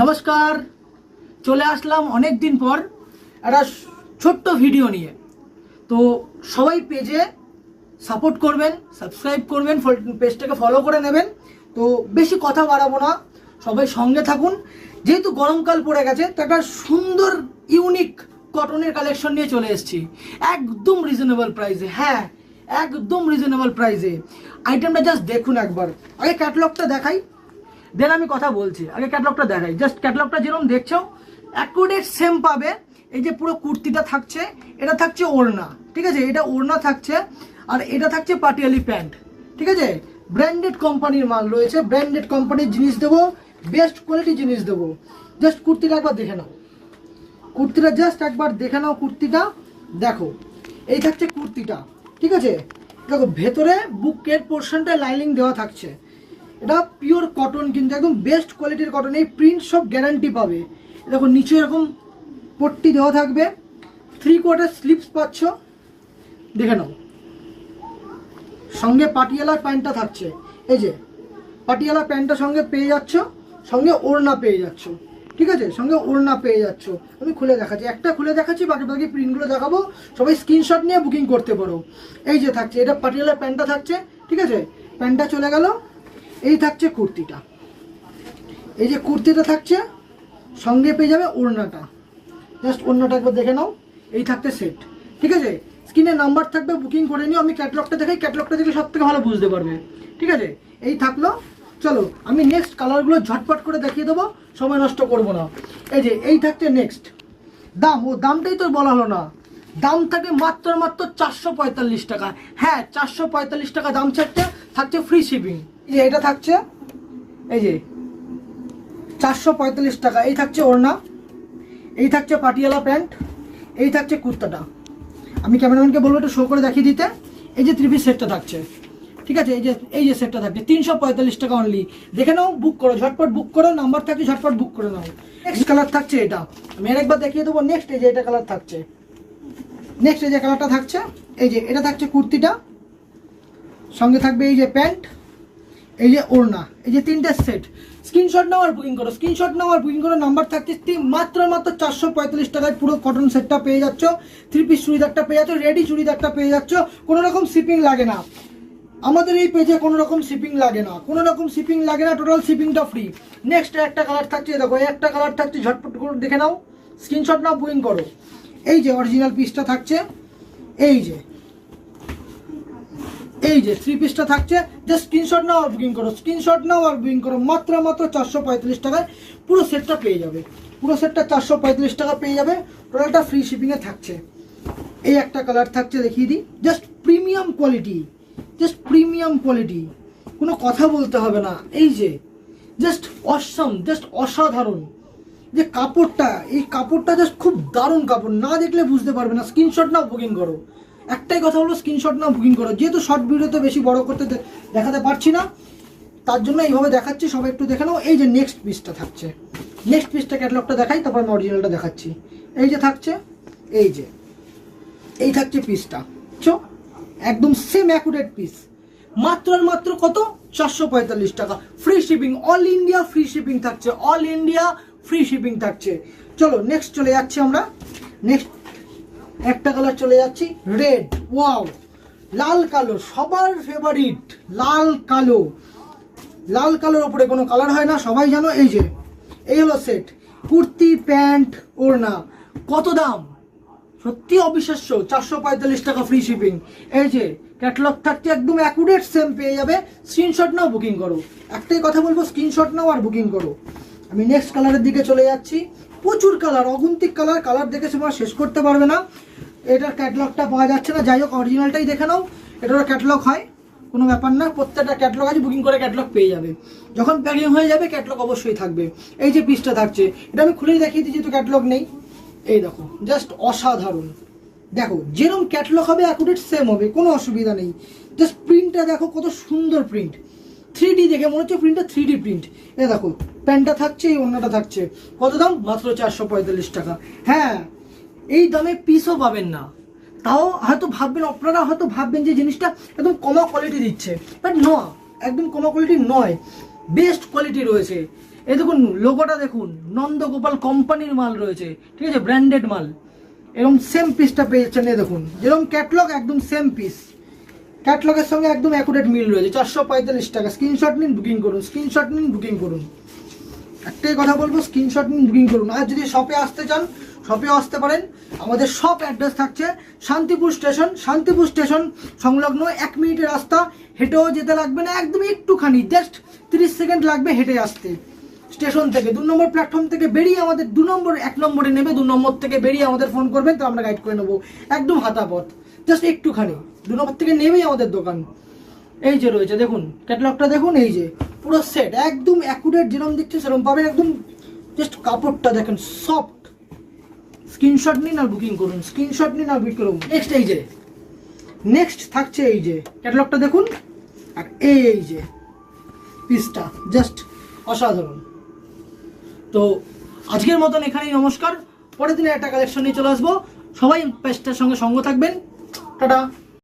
নমস্কার, চলে আসলাম অনেক দিন পর একটা ছোট্ট ভিডিও নিয়ে। তো সবাই পেজে সাপোর্ট করবেন, সাবস্ক্রাইব করবেন, পেজটাকে ফলো করে নেবেন। তো বেশি কথা বাড়াবো না, সবাই সঙ্গে থাকুন। যেহেতু গরমকাল পড়ে গেছে, তো একটা সুন্দর ইউনিক কটনের কালেকশন নিয়ে চলে এসেছি একদম রিজনেবল প্রাইসে। হ্যাঁ, একদম রিজনেবল প্রাইসে। আইটেমটা জাস্ট দেখুন একবার। আগে ক্যাটালগটা দেখাই, দেন আমি কথা বলছি। আগে ক্যাটালগটা দেখাই, জাস্ট ক্যাটালগটা যেরকম দেখছো অ্যাকুরেট সেম পাবে। এই যে পুরো কুর্তিটা থাকছে, এটা থাকছে ওড়না, ঠিক আছে, এটা ওড়না থাকছে, আর এটা থাকছে পাটিয়ালি প্যান্ট, ঠিক আছে। ব্র্যান্ডেড কোম্পানির মাল রয়েছে, ব্র্যান্ডেড কোম্পানির জিনিস দেবো, বেস্ট কোয়ালিটি জিনিস দেবো। জাস্ট কুর্তিটা একবার দেখে নাও, কুর্তিটা জাস্ট একবার দেখে নাও। কুর্তিটা দেখো, এই থাকছে কুর্তিটা, ঠিক আছে। দেখো ভেতরে বুকের পোর্শনটা লাইনিং দেওয়া থাকছে, এটা পিওর কটন, কিন্তু একদম বেস্ট কোয়ালিটির কটন। এই প্রিন্ট সব গ্যারান্টি পাবে। দেখো নিচে এরকম পট্টি দেওয়া থাকবে, 3/4 স্লিপস পাচ্ছ, দেখে নাও। সঙ্গে পাটিয়ালা প্যান্টটা থাকছে, এই যে পাটিয়ালা প্যান্টটা সঙ্গে পেয়ে যাচ্ছ, সঙ্গে ওড়না পেয়ে যাচ্ছ, ঠিক আছে, সঙ্গে ওড়না পেয়ে যাচ্ছ। আমি খুলে দেখাচ্ছি, একটা খুলে দেখাচ্ছি, বাকি বাকি প্রিন্টগুলো দেখাবো। সবাই স্ক্রিনশট নিয়ে বুকিং করতে পারো। এই যে থাকছে, এটা পাটিয়ালা প্যান্টটা থাকছে, ঠিক আছে, প্যান্টটা চলে গেল। এই থাকছে কুর্তিটা, এই যে কুর্তিটা থাকছে, সঙ্গে পেয়ে যাবে ওড়নাটা। জাস্ট ওড়নাটা একবার দেখে নাও। এই থাকতে সেট, ঠিক আছে। স্ক্রিনে নাম্বার থাকবে, বুকিং করে নিও। আমি ক্যাটালগটা দেখাই, ক্যাটালগটা দেখলে সব থেকে ভালো বুঝতে পারবে, ঠিক আছে। এই থাকলো, চলো আমি নেক্সট কালারগুলো ঝটপট করে দেখিয়ে দেবো, সময় নষ্ট করবো না। এই যে এই থাকছে নেক্সট। দামটাই তো বলা হলো না। দাম থাকে মাত্র 445 টাকা। হ্যাঁ, 445 টাকা দাম থাকছে ফ্রি শিপিং। এই যে এটা থাকছে, এই যে 445 টাকা। এই থাকছে ওড়না, এই থাকছে পাটিয়ালা প্যান্ট, এই থাকছে কুর্তাটা। আমি ক্যামেরাম্যানকে বলবো একটু শো করে দেখিয়ে দিতে। এই যে 3 পিস সেটটা থাকছে, ঠিক আছে, এই যে সেটটা থাকছে 345 টাকা অনলি। দেখে নাও, বুক করো, ঝটপট বুক করো, নাম্বার থাকছে, ঝটপট বুক করে নাও। নেক্সট কালার থাকছে এটা, আমি আরেকবার দেখিয়ে দেবো। নেক্সট এই যে এটা কালার থাকছে, নেক্সট এই যে কালারটা থাকছে, এই যে এটা থাকছে কুর্তিটা, সঙ্গে থাকবে এই যে প্যান্ট, এই যে ওড়না, এই যে 3টে সেট। স্ক্রিনশট নাও আর বুকিং করো, স্ক্রিনশট নাও আর বুকিং করো। নাম্বার থাকছে মাত্র 445 টাকায় পুরো কটন সেটটা পেয়ে যাচ্ছ। 3 পিস চুড়িদারটা পেয়ে যাচ্ছ, রেডি চুড়িদারটা পেয়ে যাচ্ছ। কোনো রকম শিপিং লাগে না আমাদের এই পেজে, কোনো রকম শিপিং লাগে না, কোনো রকম শিপিং লাগে না, টোটাল শিপিংটা ফ্রি। নেক্সট একটা কালার থাকছে, দেখো একটা কালার থাকছে, ঝটপট করে দেখে নাও, স্ক্রিনশট নাও, বুকিং করো। এই যে অরিজিনাল পিসটা থাকছে, এই যে 3 পিসটা থাকছে। জাস্ট স্ক্রিনশট নাও আর বুকিং করো, স্ক্রিনশট নাও আর বুকিং করো। মাত্র 445 টাকায় পুরো সেটটা পেয়ে যাবে, পুরো সেটটা 445 টাকা পেয়ে যাবে। টোটালটা ফ্রি শিপিংয়ে থাকছে। এই একটা কালার থাকছে, দেখিয়ে দিই। Just premium quality, just premium quality, কোনো কথা বলতে হবে না। এই যে জাস্ট অসম, জাস্ট অসাধারণ যে কাপড়টা, এই কাপড়টা জাস্ট খুব দারুণ কাপড়, না দেখলে বুঝতে পারবে না। স্ক্রিনশট নাও, বুকিং করো। একটাই কথা বলবো, স্ক্রিনশট নাও, বুকিং করো। যেহেতু শর্ট ভিডিওতে বেশি বড় করতে দেখাতে পারছি না, তার জন্য এইভাবে দেখাচ্ছি, সবাই একটু দেখে নাও। এই যে নেক্সট পিসটা থাকছে, নেক্সট পিসটা ক্যাটালগটা দেখাই, তারপর আমি অরিজিনালটা দেখাচ্ছি। এই যে থাকছে, এই যে এই থাকছে পিসটা, একদম সেম অ্যাকুরেট পিস। মাত্র আর মাত্র কত? 445 টাকা, free shipping, all India free shipping থাকছে, অল ইন্ডিয়া ফ্রি শিপিং থাকছে। চলো নেক্সট চলে যাচ্ছি আমরা। নেক্সট একটা কালার চলে যাচ্ছি, রেড। ওয়াও, লাল কালো, সবার ফেভারিট লাল কালো। লাল কালোর উপরে কোনো কালার হয় না, সবাই জানো। এই যে এই হলো সেট, কুর্তি, প্যান্ট, ওড়না। কত দাম? সত্যি অবিশ্বাস্য, 445 টাকা ফ্রি শিপিং। এই যে ক্যাটালগ থাকছে, একদম অ্যাকুরেট সেম পেয়ে যাবে। স্ক্রিনশট নাও, বুকিং করো। একটাই কথা বলবো, স্ক্রিনশট নাও আর বুকিং করো। আমি নেক্সট কালারের দিকে চলে যাচ্ছি। প্রচুর কালার, অগুন্তিক কালার, কালার দেখে তোমরা শেষ করতে পারবে না। এটার ক্যাটালগটা পাওয়া যাচ্ছে না, যাই হোক অরিজিনালটাই দেখে নাও। এটারও ক্যাটালগ হয়, কোনো ব্যাপার না, প্রত্যেকটা ক্যাটালগ আছে, বুকিং করে ক্যাটালগ পেয়ে যাবে। যখন প্যাকিং হয়ে যাবে ক্যাটালগ অবশ্যই থাকবে। এই যে পিসটা থাকছে, এটা আমি খুলেই দেখিয়ে দিই, যেহেতু ক্যাটালগ নেই। এই দেখো, জাস্ট অসাধারণ। দেখো যেরকম ক্যাটালগ হবে অ্যাকুরেট সেম হবে, কোনো অসুবিধা নেই। জাস্ট প্রিন্টটা দেখো, কত সুন্দর প্রিন্ট। 3D দেখে মনে হচ্ছে প্রিন্টটা 3D প্রিন্ট। এ দেখো প্যান্টটা থাকছে, এই ওড়নাটা থাকছে। কত দাম? মাত্র 445 টাকা। হ্যাঁ, এই দামে পিসও পাবেন না। তাও হয়তো ভাববেন, আপনারা হয়তো ভাববেন যে জিনিসটা একদম কমা কোয়ালিটি দিচ্ছে, বাট না, একদম কমা কোয়ালিটি নয়, বেস্ট কোয়ালিটি রয়েছে। এই দেখুন লোগোটা দেখুন, নন্দগোপাল কোম্পানির মাল রয়েছে, ঠিক আছে, ব্র্যান্ডেড মাল। এরকম সেম পিসটা পেয়ে যাচ্ছেন, এই দেখুন যেরকম ক্যাটলগ একদম সেম পিস, ক্যাটলগের সঙ্গে একদম অ্যাকুরেট মিল রয়েছে। 445 টাকা। স্ক্রিনশট নিন, বুকিং করুন, স্ক্রিনশট নিন, বুকিং করুন। একটাই কথা বলবো, স্ক্রিনশট নিন, বুকিং করুন। আর যদি শপে আসতে চান শপেও আসতে পারেন। আমাদের শপ অ্যাড্রেস থাকছে শান্তিপুর স্টেশন, শান্তিপুর স্টেশন সংলগ্ন 1 মিনিটের রাস্তা, হেঁটেও যেতে লাগবে না, একদম একটুখানি জাস্ট 30 সেকেন্ড লাগবে হেঁটে আসতে স্টেশন থেকে। 2 নম্বর প্ল্যাটফর্ম থেকে বেরিয়ে আমাদের 2 নম্বর 1 নম্বরে নেবে, 2 নম্বর থেকে বেরিয়ে আমাদের ফোন করবেন, তো আমরা গাইড করে নেবো, একদম হাতা পথ, জাস্ট একটুখানি 2 নম্বর থেকে নেবেই আমাদের দোকান। এই যে রয়েছে দেখুন ক্যাটালগটা দেখুন, এই যে পুরো সেট একদম অ্যাকুরেট যেরকম দিচ্ছে সেরকম পাবেন, একদম জাস্ট কাপড়টা দেখেন সফট। স্ক্রিনশট নিন আর বুকিং করুন, স্ক্রিনশট নিন আর বুকিং করুন। নেক্সট এই যে নেক্সট থাকছে, এই যে ক্যাটালগটা দেখুন, আর এই যে পিসটা জাস্ট অসাধারণ। তো আজকের মতন এখানেই নমস্কার, পরের দিনে একটা কালেকশন নিয়ে চলে আসবো। সবাই পেজটার সঙ্গে সঙ্গ থাকবেন। টাটা।